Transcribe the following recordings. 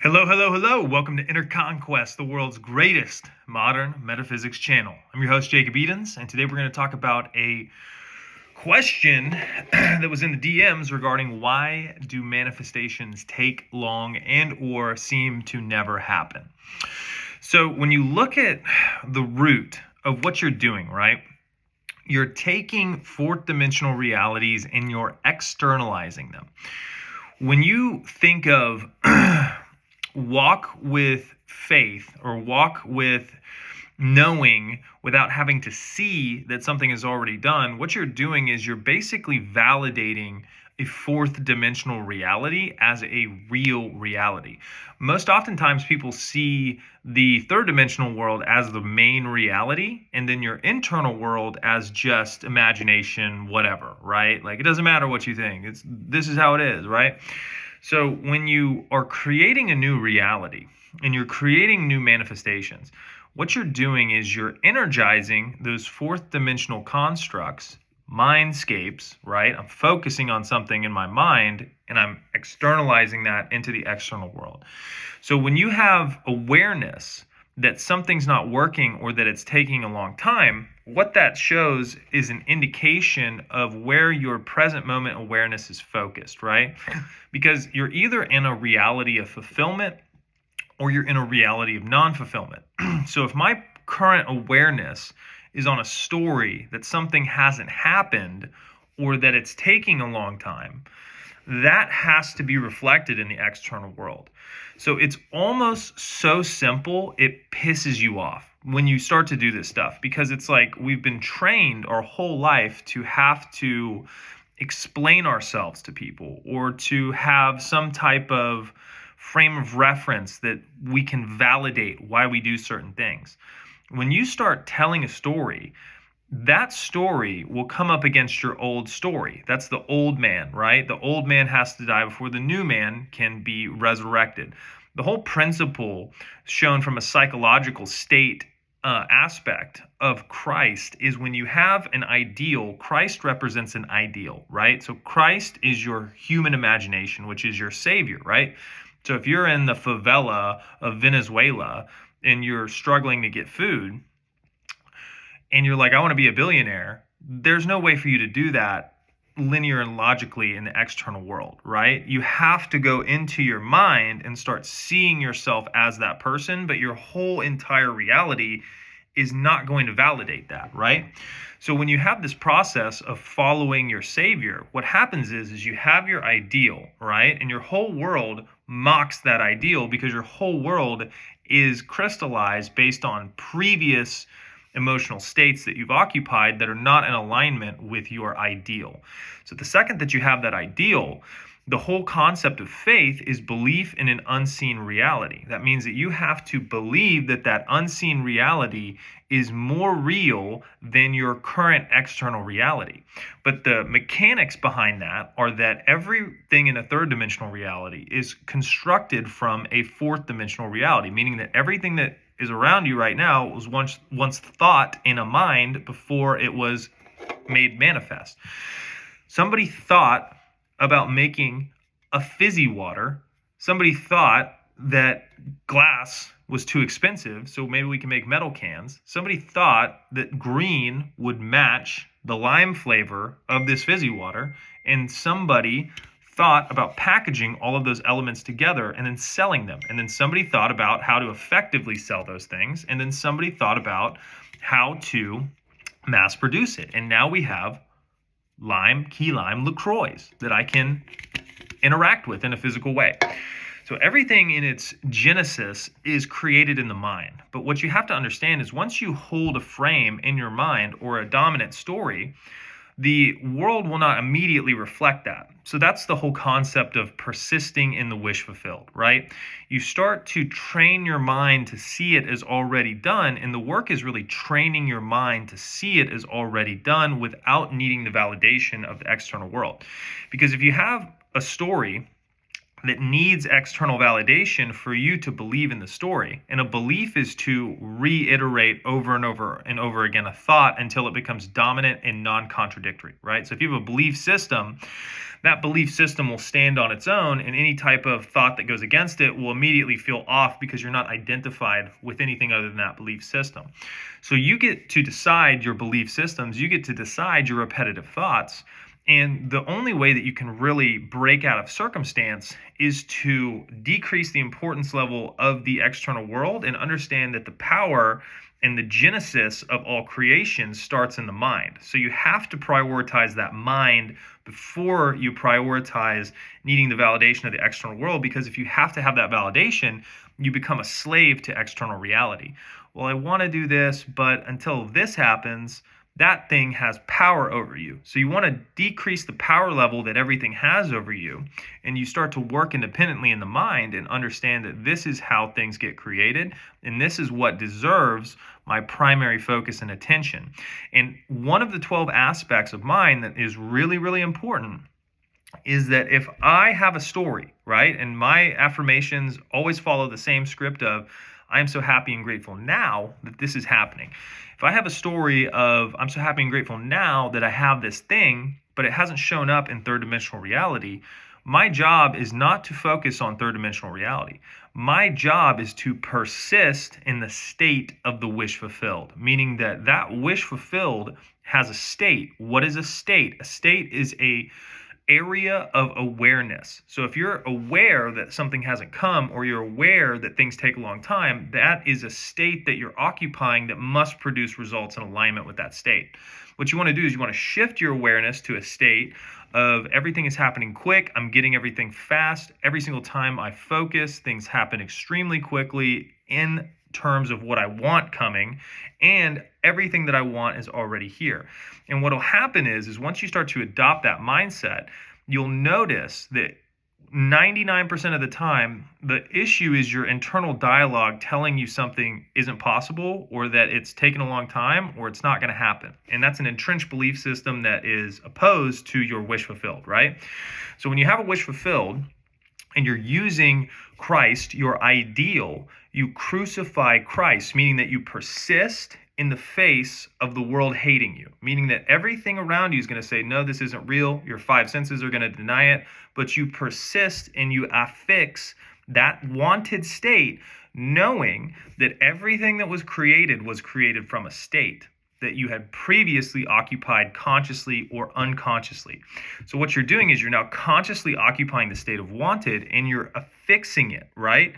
Hello, hello, hello. Welcome to Inner Conquest, the world's greatest modern metaphysics channel. I'm your host, Jacob Edens, and today we're going to talk about a question that was in the DMs regarding why do manifestations take long and or seem to never happen. So when you look at the root of what you're doing, right, you're taking fourth dimensional realities and you're externalizing them. When you think of walk with faith or walk with knowing without having to see that something is already done, what you're doing is you're basically validating a fourth dimensional reality as a real reality. Most oftentimes people see the third dimensional world as the main reality, and then your internal world as just imagination, whatever, right? Like, it doesn't matter what you think. This is how it is, right? So when you are creating a new reality and you're creating new manifestations, what you're doing is you're energizing those fourth dimensional constructs, mindscapes, right? I'm focusing on something in my mind and I'm externalizing that into the external world. So when you have awareness that something's not working or that it's taking a long time, what that shows is an indication of where your present moment awareness is focused, right? Because you're either in a reality of fulfillment or you're in a reality of non-fulfillment. So if my current awareness is on a story that something hasn't happened or that it's taking a long time, that has to be reflected in the external world. So it's almost so simple, it pisses you off when you start to do this stuff, because it's like we've been trained our whole life to have to explain ourselves to people or to have some type of frame of reference that we can validate why we do certain things. When you start telling a story, that story will come up against your old story. That's the old man, right? The old man has to die before the new man can be resurrected. The whole principle shown from a psychological state aspect of Christ is when you have an ideal, Christ represents an ideal, right? So Christ is your human imagination, which is your savior, right? So if you're in the favela of Venezuela and you're struggling to get food, and you're like, I want to be a billionaire, there's no way for you to do that linear and logically in the external world, right? You have to go into your mind and start seeing yourself as that person, but your whole entire reality is not going to validate that, right? So when you have this process of following your savior, what happens is you have your ideal, right? And your whole world mocks that ideal because your whole world is crystallized based on previous emotional states that you've occupied that are not in alignment with your ideal. So the second that you have that ideal, the whole concept of faith is belief in an unseen reality. That means that you have to believe that that unseen reality is more real than your current external reality. But the mechanics behind that are that everything in a third dimensional reality is constructed from a fourth dimensional reality, meaning that everything that is around you right now was once thought in a mind before it was made manifest. Somebody thought about making a fizzy water. Somebody thought that glass was too expensive, so maybe we can make metal cans. Somebody thought that green would match the lime flavor of this fizzy water, and somebody thought about packaging all of those elements together and then selling them. And then somebody thought about how to effectively sell those things. And then somebody thought about how to mass produce it. And now we have key lime LaCroix that I can interact with in a physical way. So everything in its genesis is created in the mind. But what you have to understand is once you hold a frame in your mind or a dominant story, the world will not immediately reflect that. So that's the whole concept of persisting in the wish fulfilled, right? You start to train your mind to see it as already done, and the work is really training your mind to see it as already done without needing the validation of the external world. Because if you have a story that needs external validation for you to believe in the story. And a belief is to reiterate over and over and over again a thought until it becomes dominant and non-contradictory, right? So if you have a belief system that belief system will stand on its own, and any type of thought that goes against it will immediately feel off because you're not identified with anything other than that belief system. So you get to decide your belief systems, you get to decide your repetitive thoughts. And the only way that you can really break out of circumstance is to decrease the importance level of the external world and understand that the power and the genesis of all creation starts in the mind. So you have to prioritize that mind before you prioritize needing the validation of the external world, because if you have to have that validation, you become a slave to external reality. Well, I want to do this, but until this happens, that thing has power over you. So you want to decrease the power level that everything has over you, and you start to work independently in the mind and understand that this is how things get created, and this is what deserves my primary focus and attention. And one of the 12 aspects of mind that is really, really important is that if I have a story, right, and my affirmations always follow the same script of, I am so happy and grateful now that this is happening. If I have a story of, I'm so happy and grateful now that I have this thing, but it hasn't shown up in third dimensional reality, my job is not to focus on third dimensional reality. My job is to persist in the state of the wish fulfilled, meaning that that wish fulfilled has a state. What is a state? A state is a area of awareness. So if you're aware that something hasn't come, or you're aware that things take a long time, that is a state that you're occupying that must produce results in alignment with that state. What you want to do is you want to shift your awareness to a state of everything is happening quick. I'm getting everything fast. Every single time I focus, things happen extremely quickly in terms of what I want coming, and everything that I want is already here. And what will happen is once you start to adopt that mindset, you'll notice that 99% of the time, the issue is your internal dialogue telling you something isn't possible, or that it's taken a long time, or it's not going to happen. And that's an entrenched belief system that is opposed to your wish fulfilled, right? So when you have a wish fulfilled, and you're using Christ, your ideal, you crucify Christ, meaning that you persist in the face of the world hating you, meaning that everything around you is going to say, no, this isn't real. Your five senses are going to deny it, but you persist and you affix that wanted state, knowing that everything that was created from a state that you had previously occupied consciously or unconsciously. So what you're doing is you're now consciously occupying the state of wanted, and you're affixing it, right?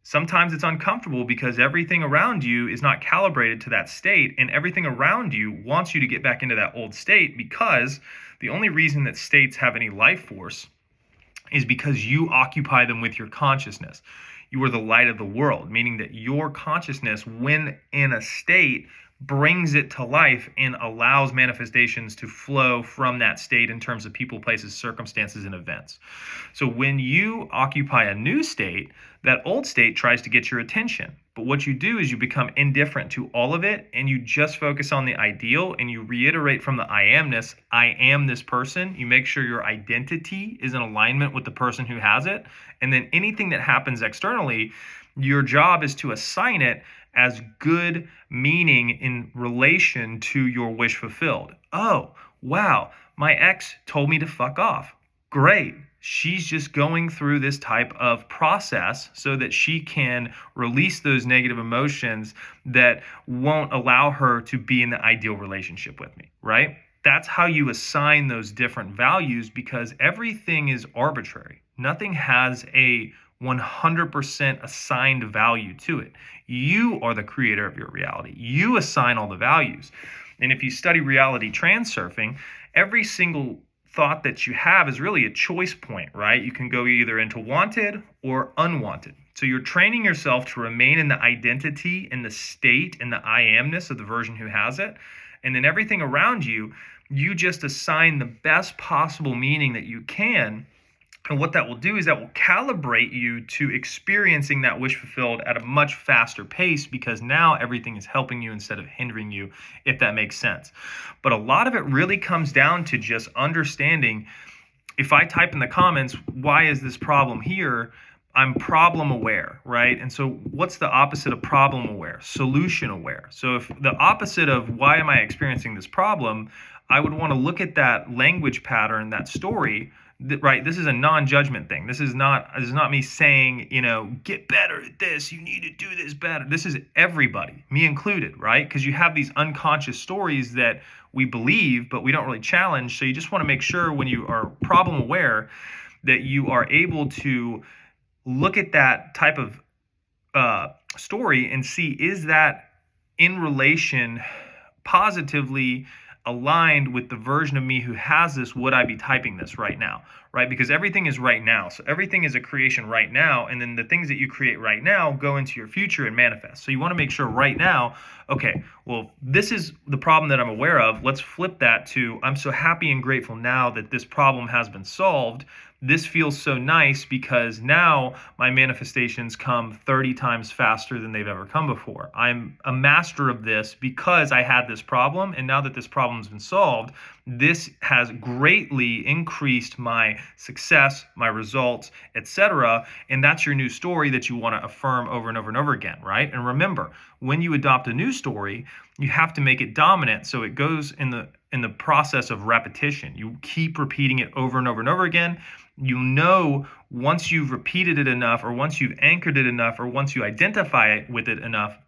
Sometimes it's uncomfortable because everything around you is not calibrated to that state, and everything around you wants you to get back into that old state, because the only reason that states have any life force is because you occupy them with your consciousness. You are the light of the world, meaning that your consciousness, when in a state, brings it to life and allows manifestations to flow from that state in terms of people, places, circumstances, and events. So when you occupy a new state, that old state tries to get your attention. But what you do is you become indifferent to all of it, and you just focus on the ideal, and you reiterate from the I amness, I am this person. You make sure your identity is in alignment with the person who has it. And then anything that happens externally, your job is to assign it as good meaning in relation to your wish fulfilled. Oh, wow, my ex told me to fuck off. Great. She's just going through this type of process so that she can release those negative emotions that won't allow her to be in the ideal relationship with me, right? That's how you assign those different values, because everything is arbitrary. Nothing has a 100% assigned value to it. You are the creator of your reality. You assign all the values. And if you study reality transurfing, every single thought that you have is really a choice point, right? You can go either into wanted or unwanted. So you're training yourself to remain in the identity and the state and the I amness of the version who has it. And then everything around you, you just assign the best possible meaning that you can. And what that will do is that will calibrate you to experiencing that wish fulfilled at a much faster pace, because now everything is helping you instead of hindering you, if that makes sense. But a lot of it really comes down to just understanding, if I type in the comments, why is this problem here? I'm problem aware, right? And so what's the opposite of problem aware? Solution aware. So if the opposite of why am I experiencing this problem, I would want to look at that language pattern, that story, right? This is a non-judgment thing. This is not me saying, get better at this. You need to do this better. This is everybody, me included, right? Because you have these unconscious stories that we believe, but we don't really challenge. So you just want to make sure when you are problem aware that you are able to look at that type of story and see, is that in relation positively aligned with the version of me who has this? Would I be typing this right now, right? Because everything is right now. So everything is a creation right now. And then the things that you create right now go into your future and manifest. So you want to make sure right now, okay, well, this is the problem that I'm aware of. Let's flip that to, I'm so happy and grateful now that this problem has been solved. This feels so nice because now my manifestations come 30 times faster than they've ever come before. I'm a master of this because I had this problem, and now that this problem's been solved, this has greatly increased my success, my results, etc. And that's your new story that you want to affirm over and over and over again, right? And remember, when you adopt a new story, you have to make it dominant, so it goes in the process of repetition. You keep repeating it over and over and over again. Once you've repeated it enough, or once you've anchored it enough, or once you identify it with it enough,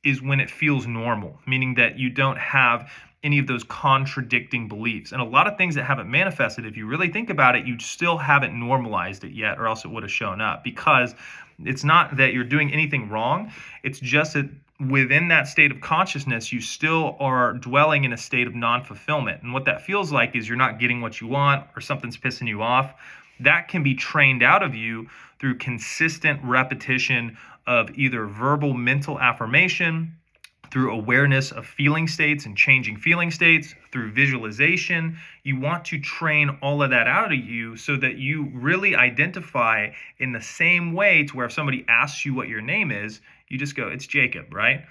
is when it feels normal, meaning that you don't have any of those contradicting beliefs. And a lot of things that haven't manifested, if you really think about it, you still haven't normalized it yet, or else it would have shown up. Because it's not that you're doing anything wrong, it's just that within that state of consciousness, you still are dwelling in a state of non-fulfillment. And what that feels like is you're not getting what you want, or something's pissing you off. That can be trained out of you through consistent repetition of either verbal mental affirmation, through awareness of feeling states and changing feeling states, through visualization. You want to train all of that out of you so that you really identify in the same way, to where if somebody asks you what your name is, you just go, it's Jacob, right?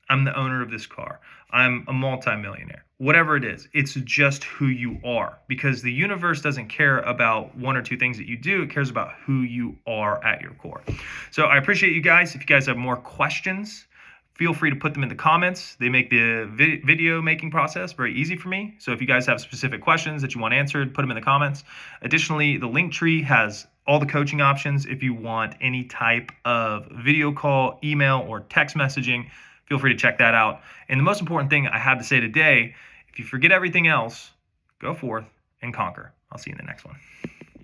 I'm the owner of this car. I'm a multimillionaire. Whatever it is, it's just who you are, because the universe doesn't care about one or two things that you do. It cares about who you are at your core. So I appreciate you guys. If you guys have more questions, feel free to put them in the comments. They make the video making process very easy for me. So if you guys have specific questions that you want answered, put them in the comments. Additionally, the link tree has all the coaching options. If you want any type of video call, email, or text messaging, feel free to check that out. And the most important thing I have to say today, if you forget everything else, go forth and conquer. I'll see you in the next one.